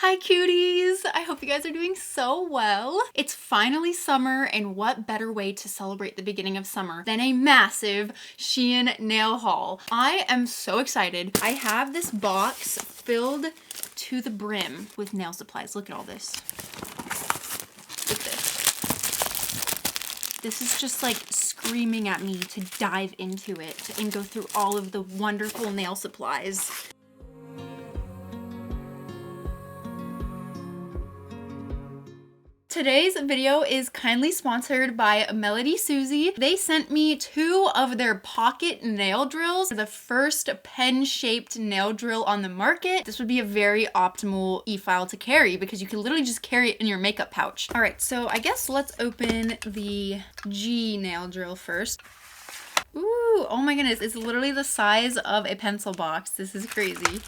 Hi cuties! I hope you guys are doing so well. It's finally summer, and what better way to celebrate the beginning of summer than a massive Shein nail haul. I am so excited. I have this box filled to the brim with nail supplies. Look at all this. Look at this. This is just like screaming at me to dive into it and go through all of the wonderful nail supplies. Today's video is kindly sponsored by MelodySusie. They sent me 2 of their pocket nail drills, the first pen-shaped nail drill on the market. This would be a very optimal e-file to carry because you can literally just carry it in your makeup pouch. All right, so I guess let's open the G nail drill first. Ooh, oh my goodness, it's literally the size of a pencil box. This is crazy.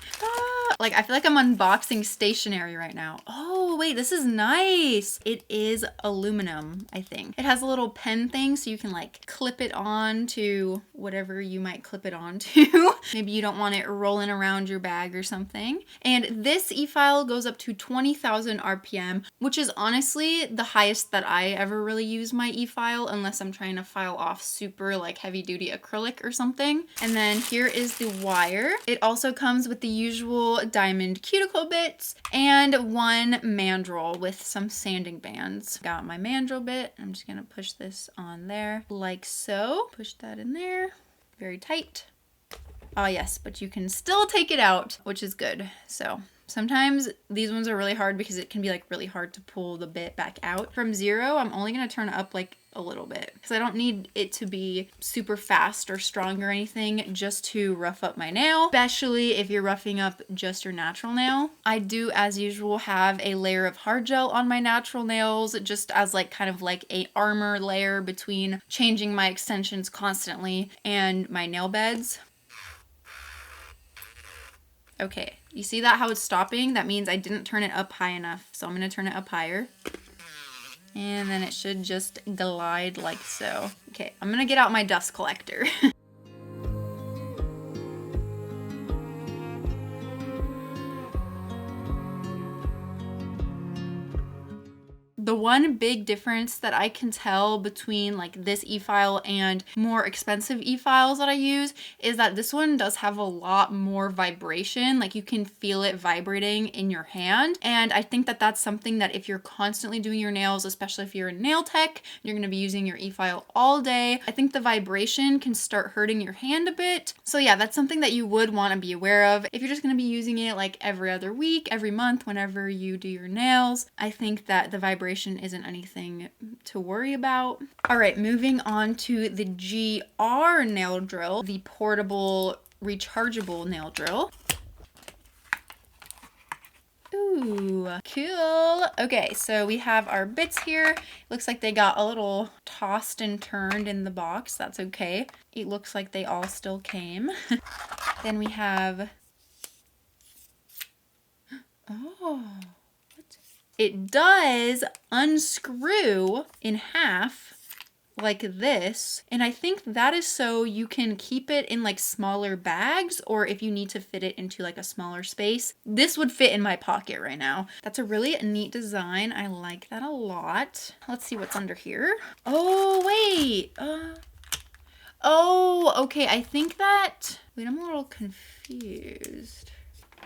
Like, I feel like I'm unboxing stationery right now. Oh, wait, this is nice. It is aluminum, I think. It has a little pen thing so you can like clip it on to whatever you might clip it on to. Maybe you don't want it rolling around your bag or something. And this e-file goes up to 20,000 RPM, which is honestly the highest that I ever really use my e-file unless I'm trying to file off super like heavy duty acrylic or something. And then here is the wire. It also comes with the usual diamond cuticle bits and 1 mandrel with some sanding bands. Got my mandrel bit. I'm just gonna push this on there like so. Push that in there, very tight. Oh yes, but you can still take it out, which is good. So sometimes these ones are really hard because it can be like really hard to pull the bit back out. From 0, I'm only gonna turn it up like a little bit because I don't need it to be super fast or strong or anything, just to rough up my nail, especially if you're roughing up just your natural nail. I do, as usual, have a layer of hard gel on my natural nails just as like kind of like a armor layer between changing my extensions constantly and my nail beds. Okay, you see that how it's stopping? That means I didn't turn it up high enough, so I'm gonna turn it up higher. And then it should just glide like so. Okay, I'm gonna get out my dust collector. The one big difference that I can tell between like this e-file and more expensive e-files that I use is that this one does have a lot more vibration. Like you can feel it vibrating in your hand. And I think that that's something that if you're constantly doing your nails, especially if you're a nail tech, you're gonna be using your e-file all day, I think the vibration can start hurting your hand a bit. So yeah, that's something that you would wanna be aware of. If you're just gonna be using it like every other week, every month, whenever you do your nails, I think that the vibration isn't anything to worry about. All right, moving on to the GR nail drill, the portable rechargeable nail drill. Ooh, cool. Okay, so we have our bits here. Looks like they got a little tossed and turned in the box. That's okay. It looks like they all still came. Then we have, oh, it does unscrew in half like this. And I think that is so you can keep it in like smaller bags, or if you need to fit it into like a smaller space. This would fit in my pocket right now. That's a really neat design. I like that a lot. Let's see what's under here. Oh, wait. Oh, okay. I think that, wait, I'm a little confused.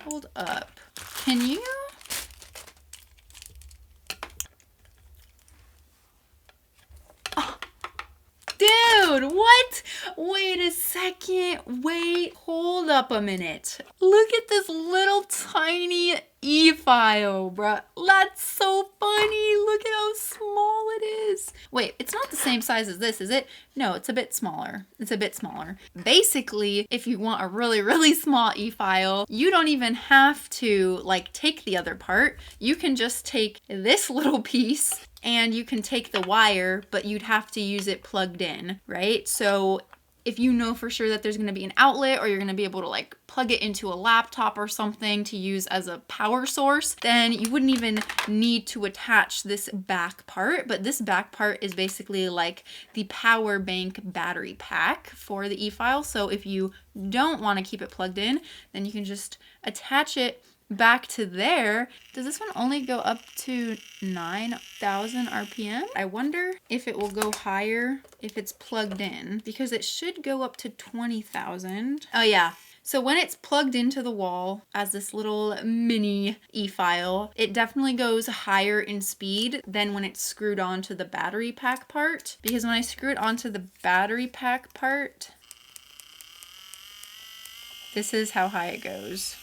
Hold up. Can you? Dude, what? Wait a second. Wait, hold up a minute. Look at this little tiny e-file, bruh. That's so funny. Look at how small it is. Wait, it's not the same size as this, is it? No, it's a bit smaller. It's a bit smaller. Basically, if you want a really, really small e-file, you don't even have to like take the other part. You can just take this little piece and you can take the wire, but you'd have to use it plugged in, right? So if you know for sure that there's gonna be an outlet or you're gonna be able to like plug it into a laptop or something to use as a power source, then you wouldn't even need to attach this back part. But this back part is basically like the power bank battery pack for the e-file. So if you don't wanna keep it plugged in, then you can just attach it back to there. Does this one only go up to 9,000 RPM? I wonder if it will go higher if it's plugged in, because it should go up to 20,000. Oh yeah. So when it's plugged into the wall as this little mini e-file, it definitely goes higher in speed than when it's screwed onto the battery pack part. Because when I screw it onto the battery pack part, this is how high it goes.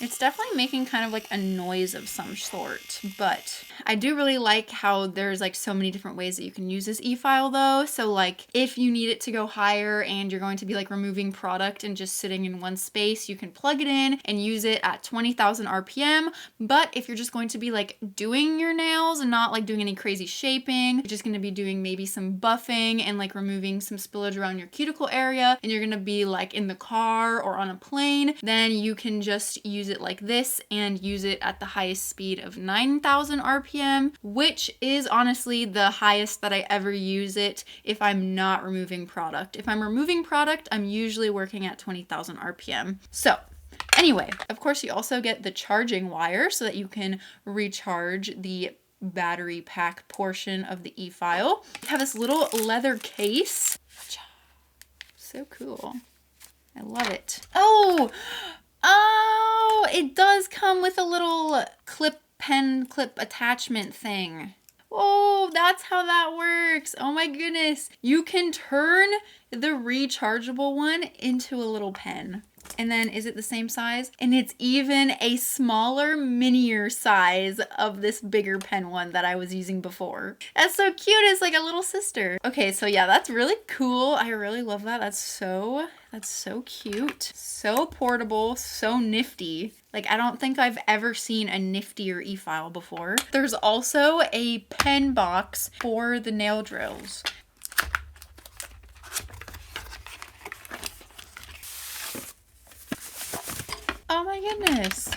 It's definitely making kind of like a noise of some sort, but I do really like how there's like so many different ways that you can use this e-file though. So like if you need it to go higher and you're going to be like removing product and just sitting in one space, you can plug it in and use it at 20,000 RPM. But if you're just going to be like doing your nails and not like doing any crazy shaping, you're just going to be doing maybe some buffing and like removing some spillage around your cuticle area, and you're going to be like in the car or on a plane, then you can just use it like this and use it at the highest speed of 9,000 RPM, which is honestly the highest that I ever use it if I'm not removing product. If I'm removing product, I'm usually working at 20,000 RPM. So anyway, of course you also get the charging wire so that you can recharge the battery pack portion of the e-file. You have this little leather case. So cool. I love it. Oh, it does come with a little pen clip attachment thing. Oh, that's how that works. Oh my goodness. You can turn the rechargeable one into a little pen. And then is it the same size? And it's even a smaller, minier size of this bigger pen one that I was using before. That's so cute. It's like a little sister. Okay, so yeah, that's really cool. I really love that. That's so cute. So portable, so nifty. Like, I don't think I've ever seen a niftier e-file before. There's also a pen box for the nail drills. Oh my goodness.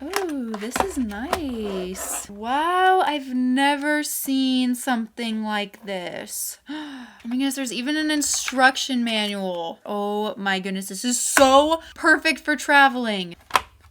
Oh, this is nice. Wow, I've never seen something like this. Oh my goodness, there's even an instruction manual. Oh my goodness, this is so perfect for traveling.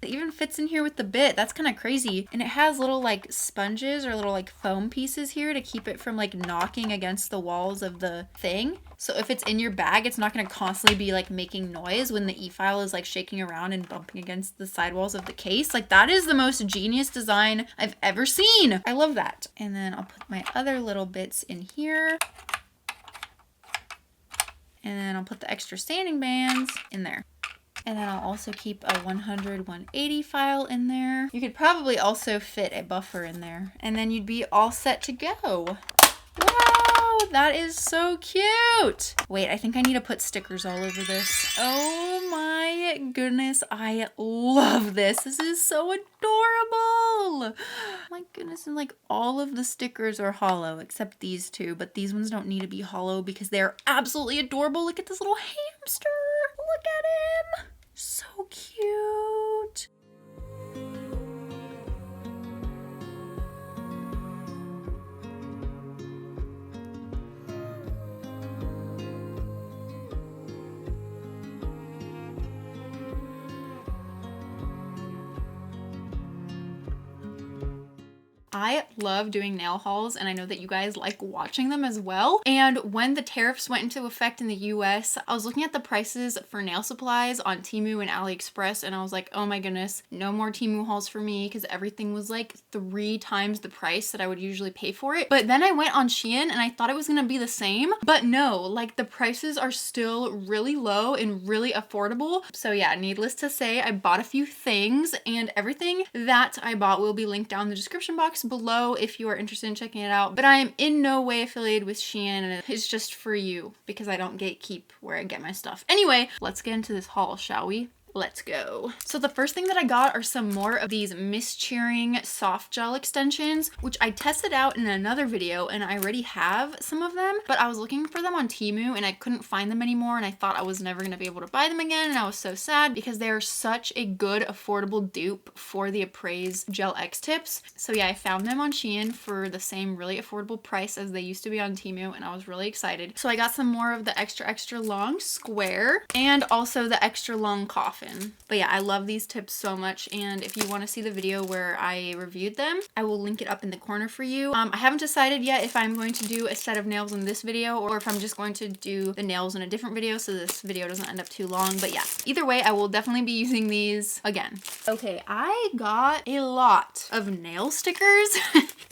It even fits in here with the bit. That's kind of crazy. And it has little like sponges or little like foam pieces here to keep it from like knocking against the walls of the thing. So if it's in your bag, it's not going to constantly be like making noise when the e-file is like shaking around and bumping against the sidewalls of the case. Like, that is the most genius design I've ever seen. I love that. And then I'll put my other little bits in here. And then I'll put the extra sanding bands in there. And then I'll also keep a 100/180 file in there. You could probably also fit a buffer in there. And then you'd be all set to go. Wow, that is so cute. Wait, I think I need to put stickers all over this. Oh my goodness, I love this. This is so adorable. My goodness, and like all of the stickers are hollow except these two, but these ones don't need to be hollow because they're absolutely adorable. Look at this little hamster. Look at him. So cute. I love doing nail hauls, and I know that you guys like watching them as well. And when the tariffs went into effect in the US, I was looking at the prices for nail supplies on Temu and AliExpress, and I was like, oh my goodness, no more Temu hauls for me, because everything was like 3 times the price that I would usually pay for it. But then I went on Shein and I thought it was gonna be the same, but no, like the prices are still really low and really affordable. So yeah, needless to say, I bought a few things, and everything that I bought will be linked down in the description box below if you are interested in checking it out. But I am in no way affiliated with Shein, and it's just for you because I don't gatekeep where I get my stuff. Anyway, let's get into this haul, shall we? Let's go. So the first thing that I got are some more of these mist cheering soft gel extensions, which I tested out in another video, and I already have some of them, but I was looking for them on Temu and I couldn't find them anymore, and I thought I was never going to be able to buy them again, and I was so sad because they are such a good affordable dupe for the Appraise Gel X tips. So yeah, I found them on Shein for the same really affordable price as they used to be on Temu, and I was really excited. So I got some more of the extra long square and also the extra long coffin. often. But yeah, I love these tips so much, and if you want to see the video where I reviewed them, I will link it up in the corner for you. I haven't decided yet if I'm going to do a set of nails in this video or if I'm just going to do the nails in a different video so this video doesn't end up too long. But yeah, either way, I will definitely be using these again. Okay, I got a lot of nail stickers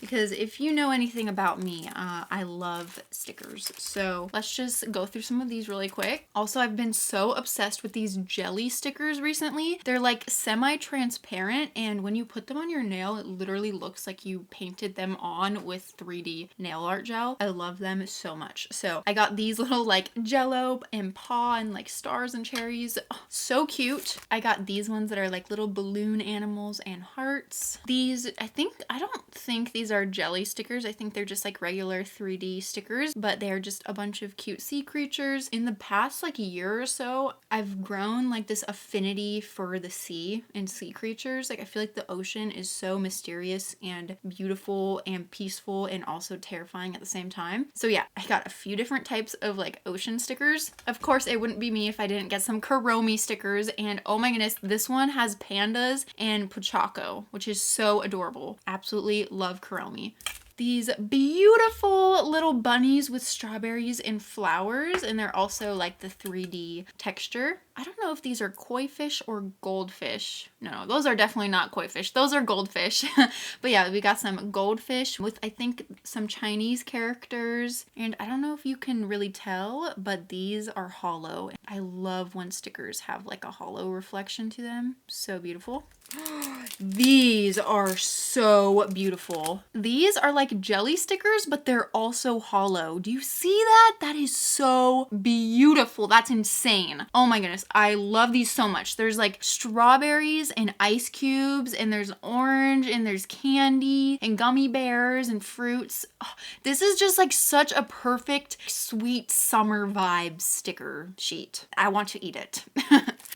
because if you know anything about me, I love stickers. So let's just go through some of these really quick. Also, I've been so obsessed with these jelly stickers recently. They're like semi-transparent, and when you put them on your nail, it literally looks like you painted them on with 3D nail art gel. I love them so much. So I got these little like jello and paw and like stars and cherries. Oh, so cute. I got these ones that are like little balloon animals and hearts. These, I don't think these are jelly stickers. I think they're just like regular 3D stickers, but they're just a bunch of cute sea creatures. In the past like year or so, I've grown like this affinity for the sea and sea creatures. Like I feel like the ocean is so mysterious and beautiful and peaceful and also terrifying at the same time. So yeah, I got a few different types of like ocean stickers. Of course, it wouldn't be me if I didn't get some Kuromi stickers, and oh my goodness, this one has pandas and Pochako, which is so adorable. Absolutely love Kuromi. These beautiful little bunnies with strawberries and flowers, and they're also like the 3D texture. I don't know if these are koi fish or goldfish. No, those are definitely not koi fish. Those are goldfish. But yeah, we got some goldfish with I think some Chinese characters, and I don't know if you can really tell, but these are hollow. I love when stickers have like a hollow reflection to them. So beautiful. These are so beautiful. These are like jelly stickers, but they're also hollow. Do you see that? That is so beautiful. That's insane. Oh my goodness. I love these so much. There's like strawberries and ice cubes, and there's orange, and there's candy and gummy bears and fruits. Oh, this is just like such a perfect sweet summer vibes sticker sheet. I want to eat it.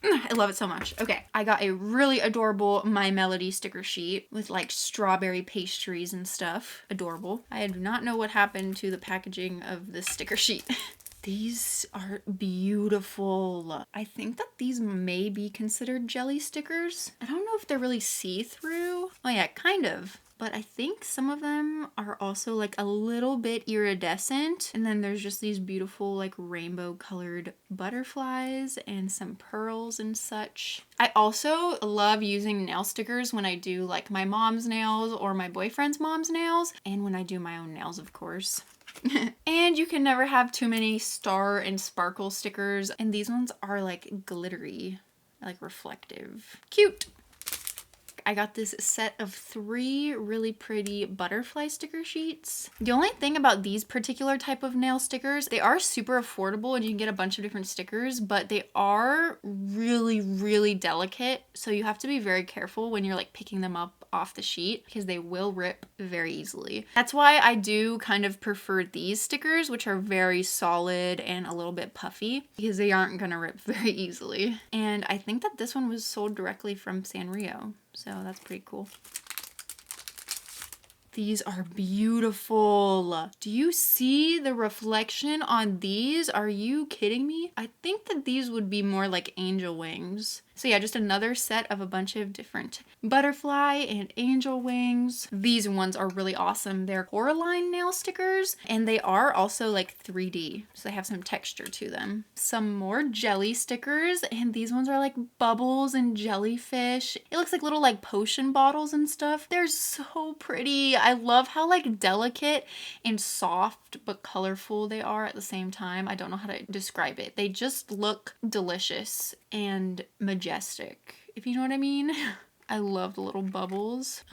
I love it so much. Okay, I got a really adorable My Melody sticker sheet with like strawberry pastries and stuff. Adorable. I do not know what happened to the packaging of this sticker sheet. These are beautiful. I think that these may be considered jelly stickers. I don't know if they're really see-through. Oh yeah, kind of. But I think some of them are also like a little bit iridescent. And then there's just these beautiful like rainbow colored butterflies and some pearls and such. I also love using nail stickers when I do like my mom's nails or my boyfriend's mom's nails. And when I do my own nails, of course. And you can never have too many star and sparkle stickers. And these ones are like glittery, like reflective. Cute. I got this set of 3 really pretty butterfly sticker sheets. The only thing about these particular type of nail stickers, they are super affordable and you can get a bunch of different stickers, but they are really, really delicate. So you have to be very careful when you're like picking them up off the sheet because they will rip very easily. That's why I do kind of prefer these stickers, which are very solid and a little bit puffy because they aren't gonna rip very easily. And I think that this one was sold directly from Sanrio. So that's pretty cool. These are beautiful. Do you see the reflection on these? Are you kidding me? I think that these would be more like angel wings. So yeah, just another set of a bunch of different butterfly and angel wings. These ones are really awesome. They're Coraline nail stickers, and they are also like 3D. So they have some texture to them. Some more jelly stickers, and these ones are like bubbles and jellyfish. It looks like little like potion bottles and stuff. They're so pretty. I love how like delicate and soft but colorful they are at the same time. I don't know how to describe it. They just look delicious and majestic, if you know what I mean. I love the little bubbles.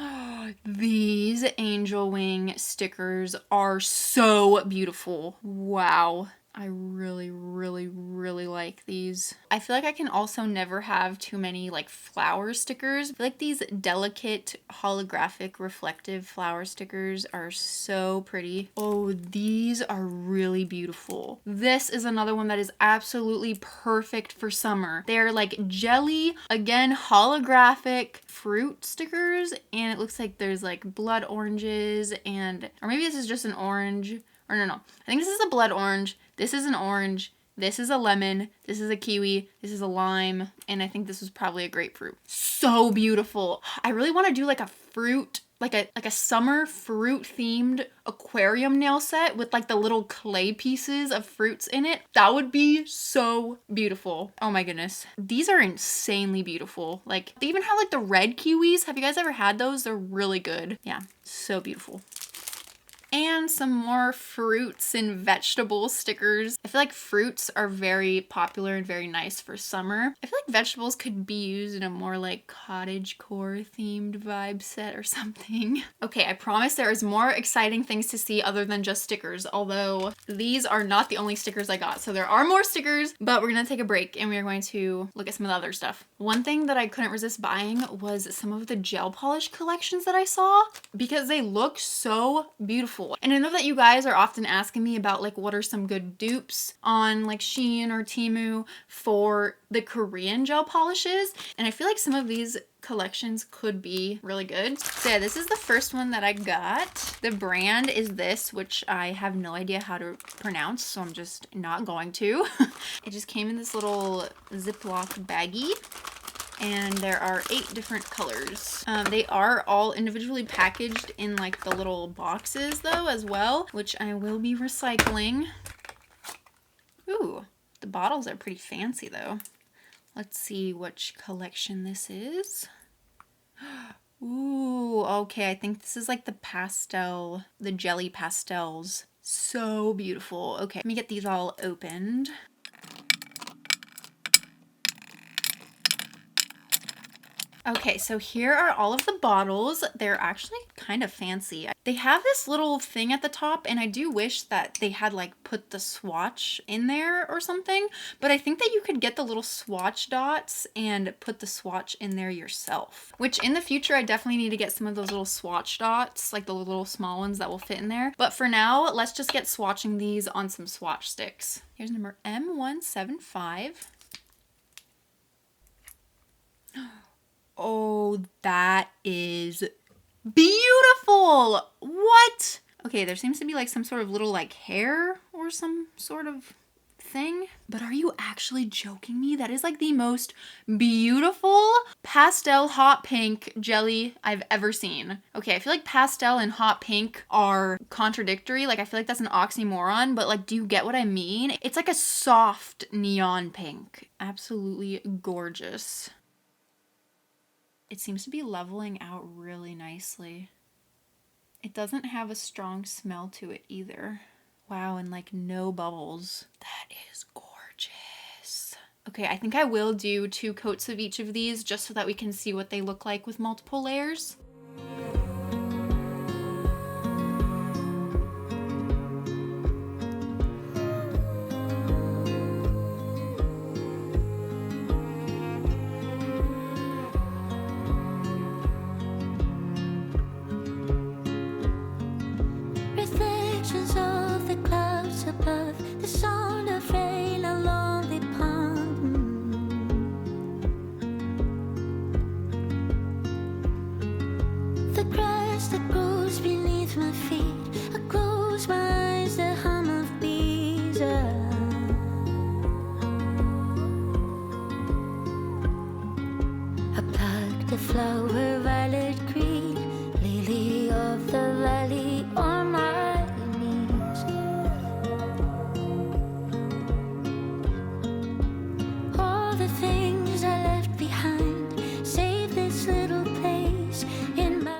These angel wing stickers are so beautiful. Wow. I really, really, really like these. I feel like I can also never have too many like flower stickers. I feel like these delicate holographic reflective flower stickers are so pretty. Oh, these are really beautiful. This is another one that is absolutely perfect for summer. They're like jelly, again, holographic fruit stickers, and it looks like there's like blood oranges and, or maybe this is just an orange. Or no, I think this is a blood orange. This is an orange. This is a lemon, this is a kiwi, this is a lime, and I think this was probably a grapefruit. So beautiful. I really want to do like a fruit, like a summer fruit themed aquarium nail set with like the little clay pieces of fruits in it. That would be so beautiful. Oh my goodness. These are insanely beautiful. Like they even have like the red kiwis. Have you guys ever had those? They're really good. Yeah, so beautiful. And some more fruits and vegetable stickers. I feel like fruits are very popular and very nice for summer. I feel like vegetables could be used in a more like cottagecore themed vibe set or something. Okay, I promise there is more exciting things to see other than just stickers, although these are not the only stickers I got. So there are more stickers, but we're gonna take a break and we're going to look at some of the other stuff. One thing that I couldn't resist buying was some of the gel polish collections that I saw because they look so beautiful. And I know that you guys are often asking me about like what are some good dupes on like Shein or Temu for the Korean gel polishes, and I feel like some of these collections could be really good. So yeah, this is the first one that I got. The brand is this, which I have no idea how to pronounce, so I'm just not going to. It just came in this little Ziploc baggie. And there are 8 different colors. They are all individually packaged in like the little boxes though as well, which I will be recycling. Ooh, the bottles are pretty fancy though. Let's see which collection this is. Ooh, okay, I think this is like the pastel, the jelly pastels. So beautiful. Okay, let me get these all opened. Okay, so here are all of the bottles. They're actually kind of fancy. They have this little thing at the top, and I do wish that they had like put the swatch in there or something, but I think that you could get the little swatch dots and put the swatch in there yourself, which in the future I definitely need to get some of those little swatch dots, like the little small ones that will fit in there. But for now, let's just get swatching these on some swatch sticks. Here's number M175. Oh, that is beautiful. What? Okay, there seems to be like some sort of little like hair or some sort of thing. But are you actually joking me? That is like the most beautiful pastel hot pink jelly I've ever seen. Okay, I feel like pastel and hot pink are contradictory. Like I feel like that's an oxymoron, but like, do you get what I mean? It's like a soft neon pink. Absolutely gorgeous. It seems to be leveling out really nicely. It doesn't have a strong smell to it either. Wow, and like no bubbles. That is gorgeous. Okay, I think I will do 2 coats of each of these just so that we can see what they look like with multiple layers. Flower, violet green, lily of the valley on my knees. All the things I left behind, save this little place in my...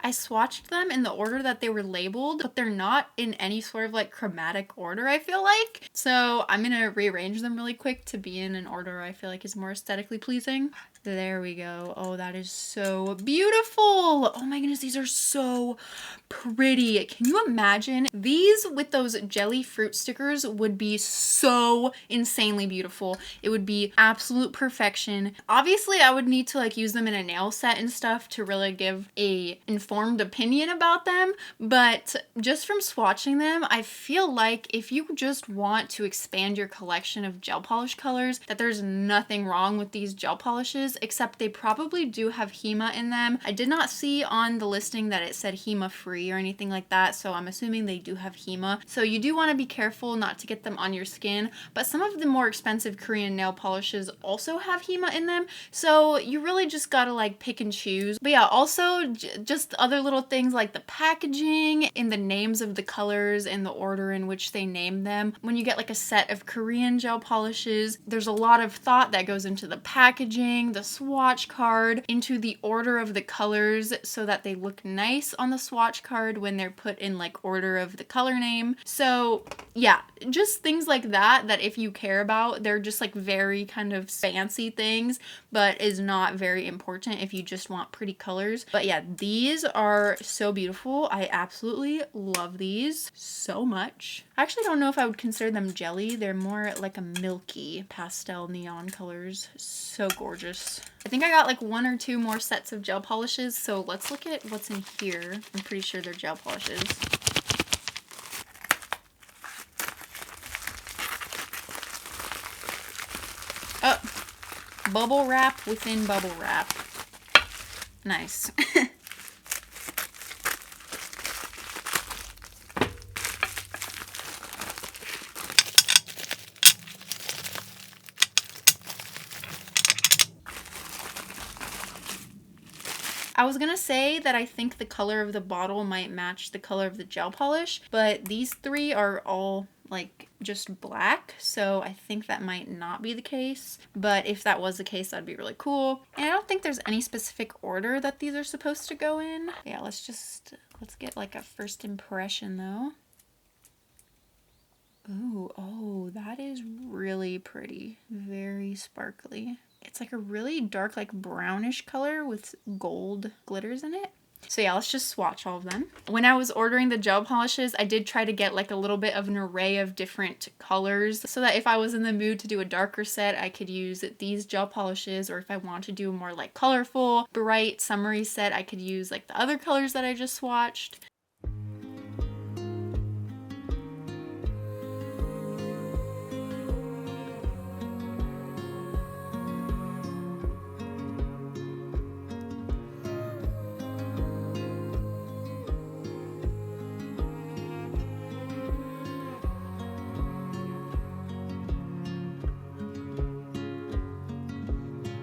I swatched them in the order that they were labeled, but they're not in any sort of like chromatic order, I feel like. So I'm gonna rearrange them really quick to be in an order I feel like is more aesthetically pleasing. There we go. Oh, that is so beautiful. Oh my goodness, these are so pretty. Can you imagine? These with those jelly fruit stickers would be so insanely beautiful. It would be absolute perfection. Obviously, I would need to like use them in a nail set and stuff to really give a informed opinion about them, but just from swatching them, I feel like if you just want to expand your collection of gel polish colors, that there's nothing wrong with these gel polishes. polishes, except they probably do have HEMA in them. I did not see on the listing that it said HEMA free or anything like that, so I'm assuming they do have HEMA. So you do want to be careful not to get them on your skin, but some of the more expensive Korean nail polishes also have HEMA in them, so you really just gotta like pick and choose. But yeah, also just other little things like the packaging and the names of the colors and the order in which they name them. When you get like a set of Korean gel polishes, there's a lot of thought that goes into the packaging, the swatch card, into the order of the colors so that they look nice on the swatch card when they're put in like order of the color name. So yeah, just things like that if you care about, they're just like very kind of fancy things, but is not very important if you just want pretty colors. But yeah, these are so beautiful. I absolutely love these so much. I actually don't know if I would consider them jelly. They're more like a milky pastel neon colors. So gorgeous. I think I got like 1 or 2 more sets of gel polishes, so let's look at what's in here. I'm pretty sure they're gel polishes. Oh, bubble wrap within bubble wrap. Nice. I was gonna say that I think the color of the bottle might match the color of the gel polish, but these 3 are all like just black, so I think that might not be the case. But if that was the case, that'd be really cool. And I don't think there's any specific order that these are supposed to go in. Yeah, let's get like a first impression though. Ooh, oh, that is really pretty. Very sparkly. It's like a really dark, like brownish color with gold glitters in it. So yeah, let's just swatch all of them. When I was ordering the gel polishes, I did try to get like a little bit of an array of different colors so that if I was in the mood to do a darker set, I could use these gel polishes, or if I want to do a more like colorful, bright, summery set, I could use like the other colors that I just swatched.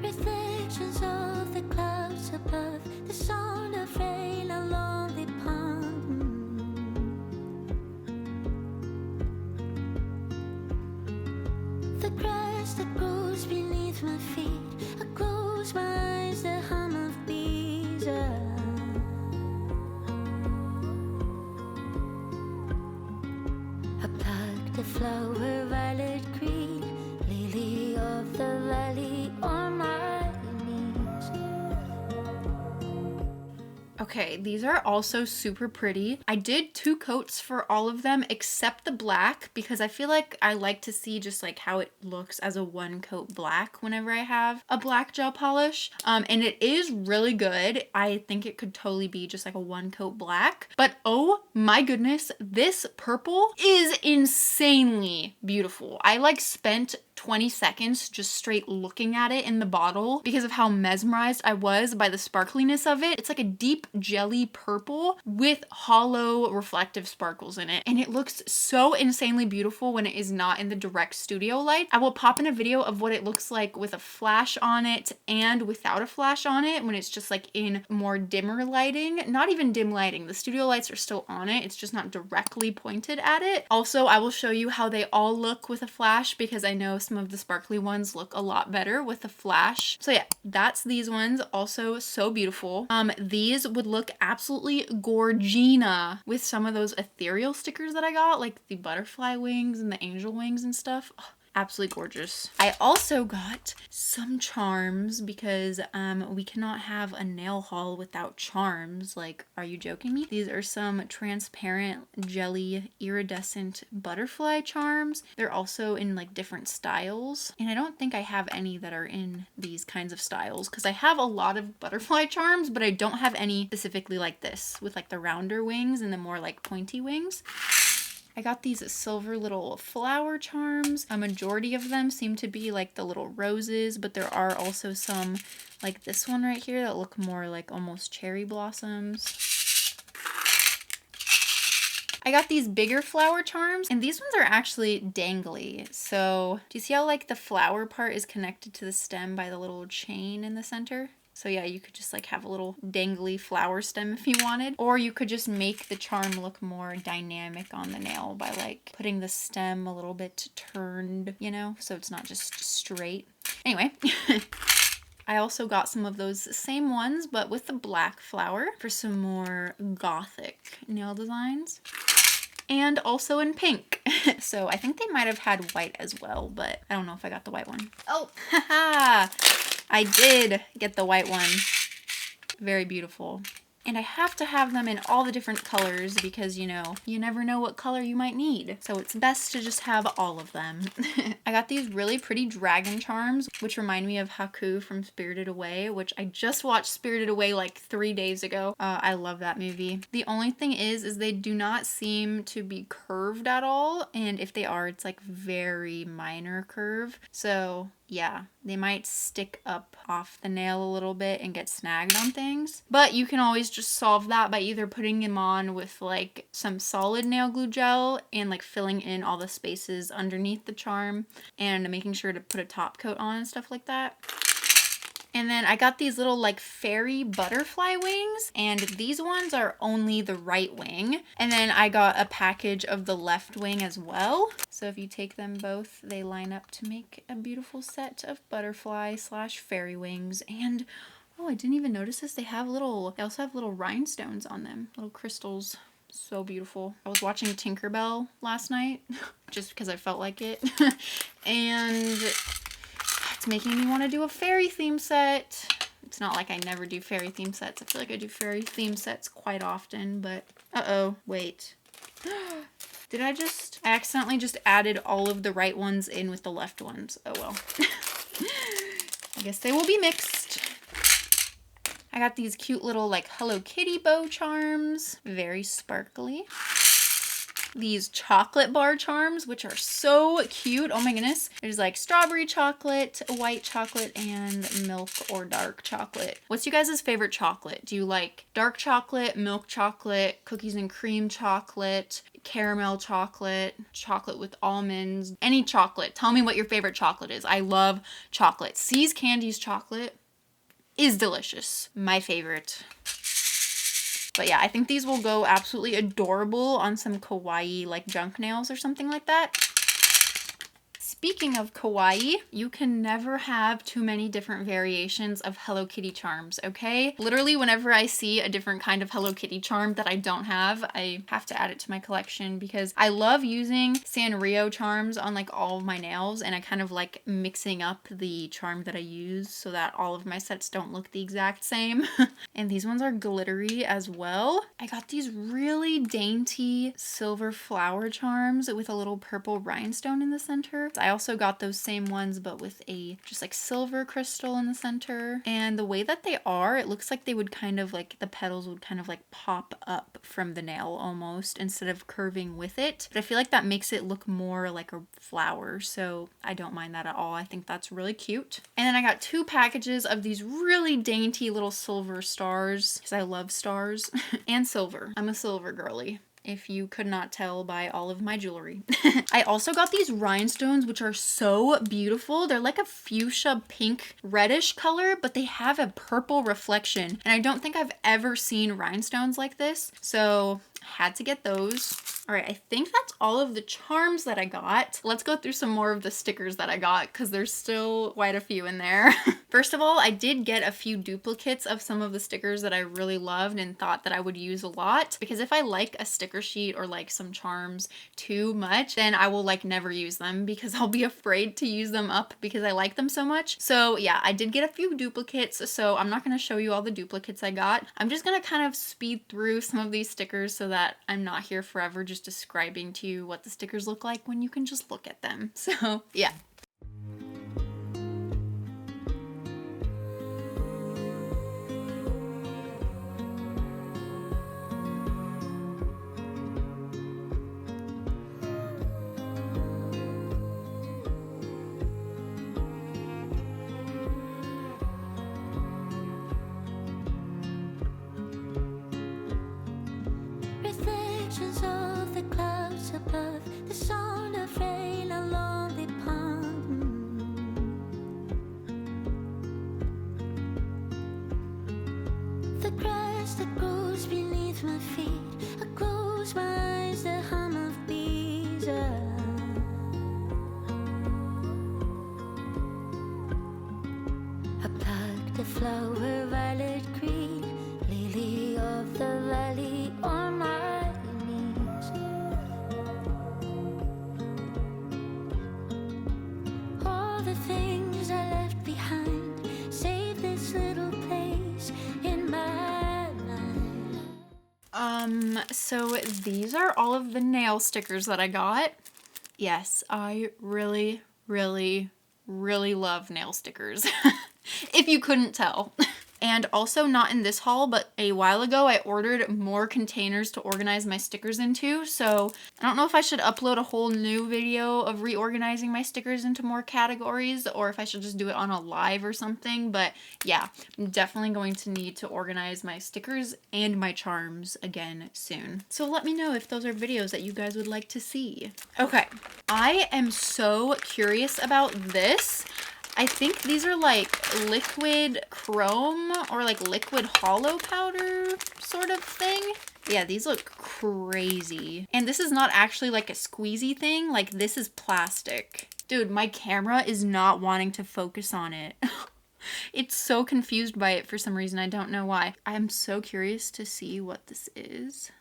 Reflections of the clouds above, the sound of rain along the pond. The grass that grows beneath my feet, I close my eyes, the hum of bees. I pluck the flower, violet green, lily of the valley on my knees. Okay, these are also super pretty. I did 2 coats for all of them except the black because I feel like I like to see just like how it looks as a 1 coat black whenever I have a black gel polish. And it is really good. I think it could totally be just like a 1 coat black. But oh my goodness, this purple is insanely beautiful. I like spent 20 seconds just straight looking at it in the bottle because of how mesmerized I was by the sparkliness of it. It's like a deep jelly purple with hollow reflective sparkles in it, and it looks so insanely beautiful when it is not in the direct studio light. I will pop in a video of what it looks like with a flash on it and without a flash on it when it's just like in more dimmer lighting. Not even dim lighting, the studio lights are still on it, it's just not directly pointed at it. Also, I will show you how they all look with a flash because I know some of the sparkly ones look a lot better with a flash. So yeah, that's these ones. Also so beautiful. These would look absolutely gorgina with some of those ethereal stickers that I got, like the butterfly wings and the angel wings and stuff. Oh, absolutely gorgeous. I also got some charms because we cannot have a nail haul without charms. Like, are you joking me? These are some transparent jelly iridescent butterfly charms. They're also in like different styles, and I don't think I have any that are in these kinds of styles because I have a lot of butterfly charms, but I don't have any specifically like this with like the rounder wings and the more like pointy wings. I got these silver little flower charms. A majority of them seem to be like the little roses, but there are also some like this one right here that look more like almost cherry blossoms. I got these bigger flower charms, and these ones are actually dangly. So do you see how like the flower part is connected to the stem by the little chain in the center? So yeah, you could just like have a little dangly flower stem if you wanted. Or you could just make the charm look more dynamic on the nail by like putting the stem a little bit turned, you know, so it's not just straight. Anyway. I also got some of those same ones, but with the black flower for some more gothic nail designs. And also in pink. So I think they might have had white as well, but I don't know if I got the white one. Oh, haha! I did get the white one. Very beautiful. And I have to have them in all the different colors because, you know, you never know what color you might need. So it's best to just have all of them. I got these really pretty dragon charms, which remind me of Haku from Spirited Away, which I just watched Spirited Away like 3 days ago. I love that movie. The only thing is they do not seem to be curved at all. And if they are, it's like very minor curve. So yeah, they might stick up off the nail a little bit and get snagged on things. But you can always just solve that by either putting them on with like some solid nail glue gel and like filling in all the spaces underneath the charm and making sure to put a top coat on and stuff like that. And then I got these little like fairy butterfly wings, and these ones are only the right wing. And then I got a package of the left wing as well. So if you take them both, they line up to make a beautiful set of butterfly / fairy wings. And oh, I didn't even notice this. They also have little rhinestones on them, little crystals. So beautiful. I was watching Tinkerbell last night just because I felt like it. And it's making me want to do a fairy theme set. It's not like I never do fairy theme sets. I feel like I do fairy theme sets quite often, but uh-oh, wait. Did I accidentally just added all of the right ones in with the left ones? Oh well. I guess they will be mixed. I got these cute little like Hello Kitty bow charms. Very sparkly. These chocolate bar charms, which are so cute. Oh my goodness. There's like strawberry chocolate, white chocolate, and milk or dark chocolate. What's you guys' favorite chocolate? Do you like dark chocolate, milk chocolate, cookies and cream chocolate, caramel chocolate, chocolate with almonds, any chocolate? Tell me what your favorite chocolate is. I love chocolate. C's Candy's chocolate is delicious. My favorite. But yeah, I think these will go absolutely adorable on some kawaii like junk nails or something like that. Speaking of kawaii, you can never have too many different variations of Hello Kitty charms, okay? Literally, whenever I see a different kind of Hello Kitty charm that I don't have, I have to add it to my collection because I love using Sanrio charms on like all of my nails, and I kind of like mixing up the charm that I use so that all of my sets don't look the exact same. And these ones are glittery as well. I got these really dainty silver flower charms with a little purple rhinestone in the center. I also got those same ones, but with a just like silver crystal in the center. And the way that they are, it looks like they would kind of like, the petals would kind of like pop up from the nail almost instead of curving with it. But I feel like that makes it look more like a flower. So I don't mind that at all. I think that's really cute. And then I got 2 packages of these really dainty little silver stars because I love stars and silver. I'm a silver girly, if you could not tell by all of my jewelry. I also got these rhinestones, which are so beautiful. They're like a fuchsia pink reddish color, but they have a purple reflection. And I don't think I've ever seen rhinestones like this. So had to get those. All right, I think that's all of the charms that I got. Let's go through some more of the stickers that I got because there's still quite a few in there. First of all, I did get a few duplicates of some of the stickers that I really loved and thought that I would use a lot, because if I like a sticker sheet or like some charms too much, then I will like never use them because I'll be afraid to use them up because I like them so much. So yeah, I did get a few duplicates, so I'm not going to show you all the duplicates I got. I'm just going to kind of speed through some of these stickers so that I'm not here forever just describing to you what the stickers look like when you can just look at them. So yeah. clouds above, the sound of rain along the pond. The grass that grows beneath my feet, I close my eyes, the hum of bees. I plucked a flower, violet green, lily of the valley on my knees. All the things I left behind, save this little place in my mind. So these are all of the nail stickers that I got. Yes, I really, really, really love nail stickers. If you couldn't tell. And also, not in this haul, but a while ago, I ordered more containers to organize my stickers into. So I don't know if I should upload a whole new video of reorganizing my stickers into more categories, or if I should just do it on a live or something. But yeah, I'm definitely going to need to organize my stickers and my charms again soon. So let me know if those are videos that you guys would like to see. Okay, I am so curious about this. I think these are like liquid chrome or like liquid hollow powder sort of thing. Yeah, these look crazy. And this is not actually like a squeezy thing. Like, this is plastic. Dude, my camera is not wanting to focus on it. It's so confused by it for some reason. I don't know why. I'm so curious to see what this is.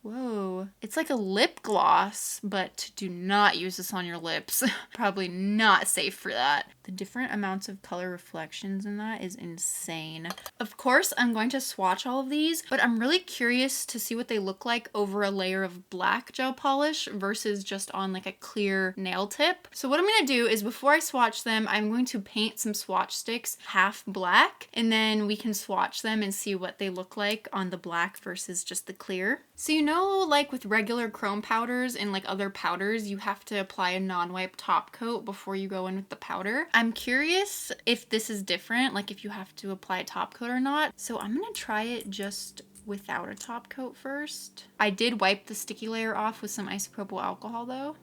Whoa, it's like a lip gloss, but do not use this on your lips. Probably not safe for that. The different amounts of color reflections in that is insane. Of course, I'm going to swatch all of these, but I'm really curious to see what they look like over a layer of black gel polish versus just on like a clear nail tip. So what I'm gonna do is, before I swatch them, I'm going to paint some swatch sticks half black, and then we can swatch them and see what they look like on the black versus just the clear. So you know, like with regular chrome powders and like other powders, you have to apply a non-wipe top coat before you go in with the powder. I'm curious if this is different, like if you have to apply a top coat or not. So I'm gonna try it just without a top coat first. I did wipe the sticky layer off with some isopropyl alcohol though.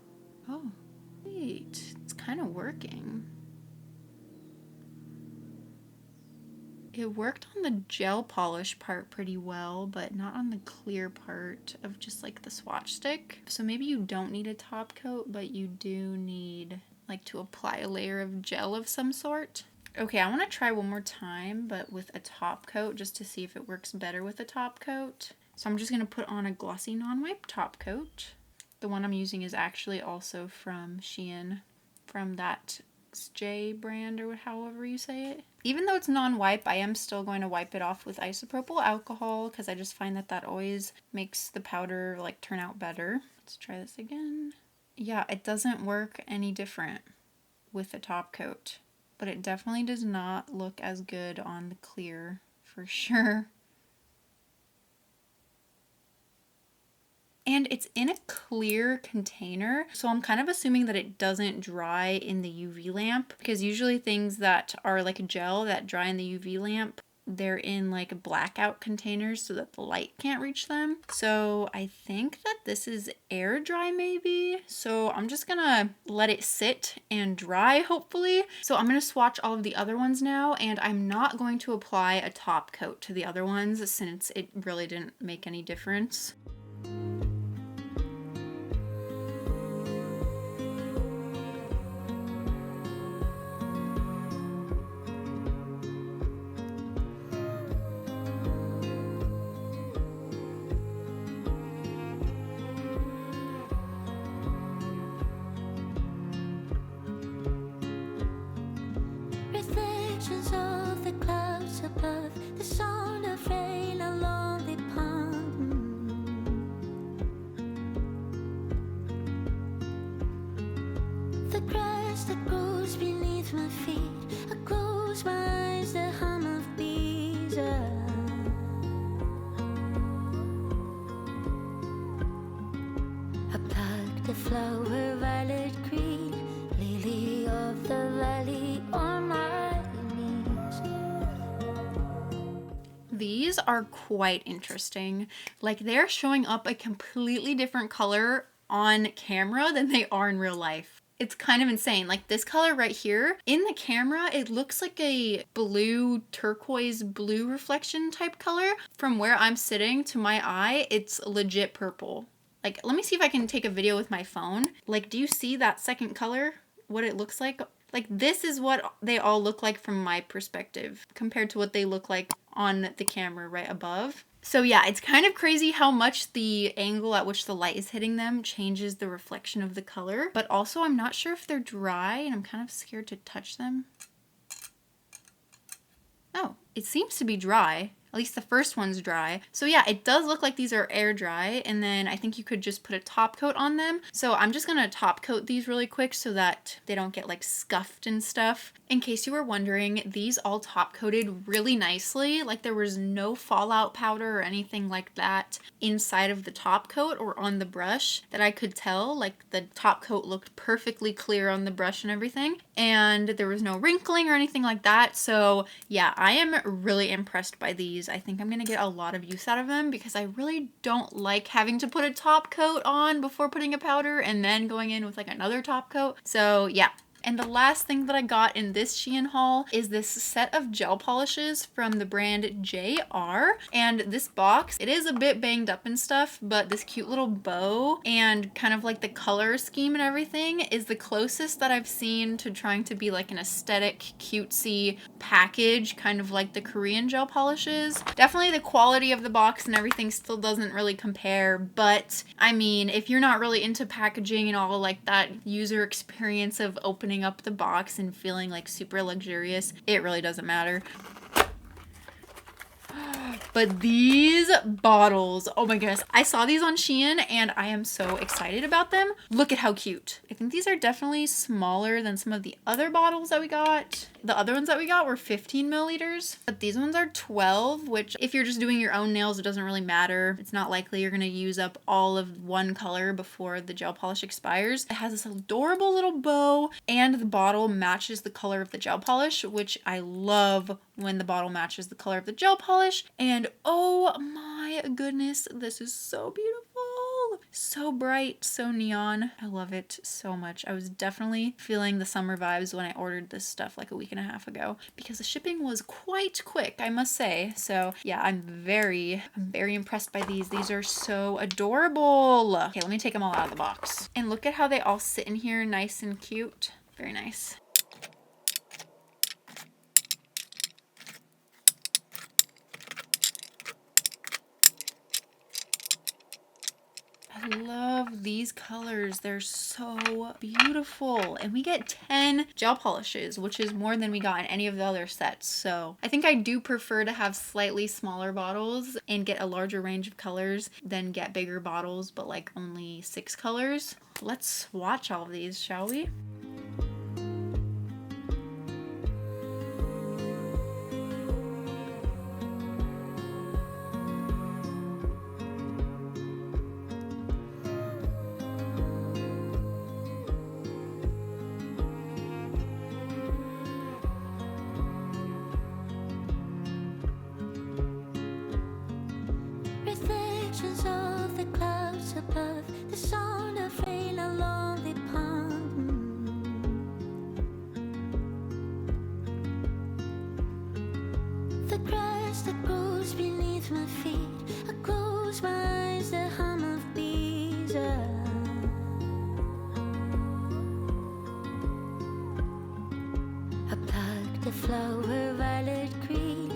Oh, wait, it's kind of working. It worked on the gel polish part pretty well, but not on the clear part of just like the swatch stick. So maybe you don't need a top coat, but you do need like to apply a layer of gel of some sort. Okay, I want to try one more time, but with a top coat, just to see if it works better with a top coat. So I'm just going to put on a glossy non-wipe top coat. The one I'm using is actually also from Shein, from that J brand or however you say it. Even though it's non-wipe, I am still going to wipe it off with isopropyl alcohol because I just find that that always makes the powder like turn out better. Let's try this again. Yeah, it doesn't work any different with a top coat, but it definitely does not look as good on the clear for sure. And it's in a clear container, so I'm kind of assuming that it doesn't dry in the UV lamp, because usually things that are like a gel that dry in the UV lamp, they're in like blackout containers so that the light can't reach them. So I think that this is air dry maybe. So I'm just gonna let it sit and dry hopefully. So I'm gonna swatch all of the other ones now, and I'm not going to apply a top coat to the other ones since it really didn't make any difference. Reflections of the clouds above, the sound of rain along the pond. The grass that grows beneath my feet, I close my eyes, the hum of bees. I plucked a flower, violet green, lily of the valley on my knees. These are quite interesting. Like they're showing up a completely different color on camera than they are in real life. It's kind of insane. Like this color right here, in the camera, it looks like a blue, turquoise blue reflection type color. From where I'm sitting to my eye, it's legit purple. Like, let me see if I can take a video with my phone. Like, do you see that second color? What it looks like? Like, this is what they all look like from my perspective compared to what they look like on the camera right above. So yeah, it's kind of crazy how much the angle at which the light is hitting them changes the reflection of the color. But also, I'm not sure if they're dry, and I'm kind of scared to touch them. Oh, it seems to be dry. At least the first one's dry. So yeah, it does look like these are air dry, and then I think you could just put a top coat on them. So I'm just gonna top coat these really quick so that they don't get like scuffed and stuff. In case you were wondering, these all top coated really nicely. Like there was no fallout powder or anything like that inside of the top coat or on the brush that I could tell. Like the top coat looked perfectly clear on the brush and everything. And there was no wrinkling or anything like that. So yeah, I am really impressed by these. I think I'm gonna get a lot of use out of them because I really don't like having to put a top coat on before putting a powder and then going in with like another top coat. So yeah. And the last thing that I got in this Shein haul is this set of gel polishes from the brand JR. And this box, it is a bit banged up and stuff, but this cute little bow and kind of like the color scheme and everything is the closest that I've seen to trying to be like an aesthetic, cutesy package, kind of like the Korean gel polishes. Definitely the quality of the box and everything still doesn't really compare, but I mean, if you're not really into packaging and all like that user experience of opening up the box and feeling like super luxurious, it really doesn't matter. But these bottles, oh my goodness. I saw these on Shein and I am so excited about them. Look at how cute. I think these are definitely smaller than some of the other bottles that we got. The other ones that we got were 15 milliliters, but these ones are 12, which if you're just doing your own nails, it doesn't really matter. It's not likely you're gonna use up all of one color before the gel polish expires. It has this adorable little bow and the bottle matches the color of the gel polish, which I love when the bottle matches the color of the gel polish. And oh my goodness, this is so beautiful. So bright, so neon. I love it so much. I was definitely feeling the summer vibes when I ordered this stuff like a week and a half ago because the shipping was quite quick, I must say. So yeah, I'm very impressed by these. These are so adorable. Okay, let me take them all out of the box. And look at how they all sit in here nice and cute. Very nice. I love these colors. They're so beautiful. And we get 10 gel polishes, which is more than we got in any of the other sets. So I think I do prefer to have slightly smaller bottles and get a larger range of colors than get bigger bottles, but like only 6 colors. Let's swatch all of these, shall we? Reflections of the clouds above, the sound of rain along the pond. The grass that grows beneath my feet. I close my eyes, the hum of bees. I pluck the flower violet green.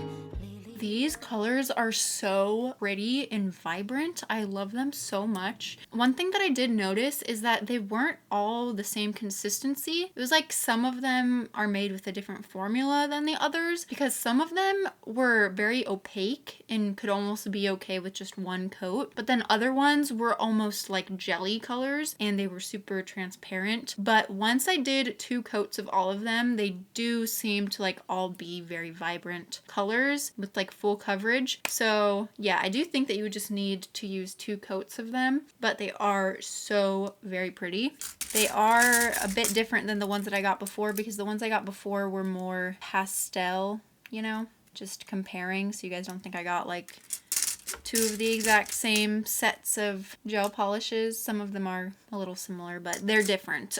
These colors are so pretty and vibrant. I love them so much. One thing that I did notice is that they weren't all the same consistency. It was like some of them are made with a different formula than the others because some of them were very opaque and could almost be okay with just one coat. But then other ones were almost like jelly colors and they were super transparent. But once I did 2 coats of all of them, they do seem to like all be very vibrant colors with like full coverage. So yeah, I do think that you would just need to use 2 coats of them, but they are so very pretty. They are a bit different than the ones that I got before because the ones I got before were more pastel, you know? just comparing so you guys don't think I got like 2 of the exact same sets of gel polishes. Some of them are a little similar, but they're different.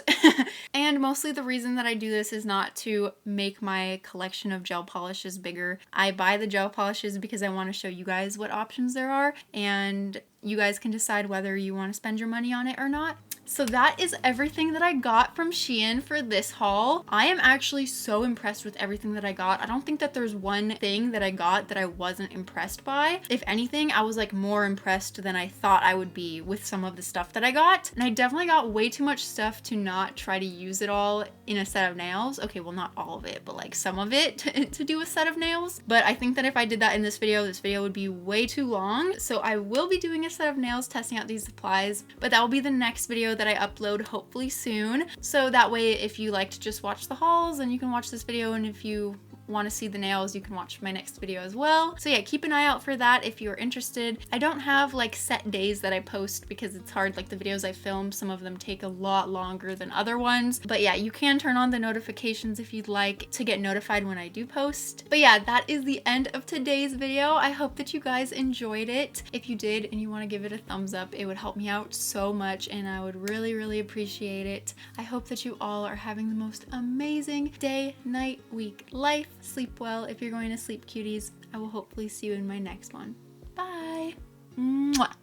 And mostly the reason that I do this is not to make my collection of gel polishes bigger. I buy the gel polishes because I want to show you guys what options there are, and you guys can decide whether you want to spend your money on it or not. So that is everything that I got from Shein for this haul. I am actually so impressed with everything that I got. I don't think that there's one thing that I got that I wasn't impressed by. If anything, I was like more impressed than I thought I would be with some of the stuff that I got. And I definitely got way too much stuff to not try to use it all in a set of nails. Okay, well not all of it, but like some of it to do a set of nails. But I think that if I did that in this video would be way too long. So I will be doing a set of nails testing out these supplies, but that will be the next video that I upload hopefully soon. So that way, if you like to just watch the hauls, then you can watch this video, and if you want to see the nails, you can watch my next video as well. So yeah, keep an eye out for that if you're interested. I don't have like set days that I post because it's hard. Like the videos I film, some of them take a lot longer than other ones. But yeah, you can turn on the notifications if you'd like to get notified when I do post. But yeah, that is the end of today's video. I hope that you guys enjoyed it. If you did and you want to give it a thumbs up, it would help me out so much and I would really appreciate it. I hope that you all are having the most amazing day, night, week, life. Sleep well if you're going to sleep, cuties. I will hopefully see you in my next one. Bye. Mwah.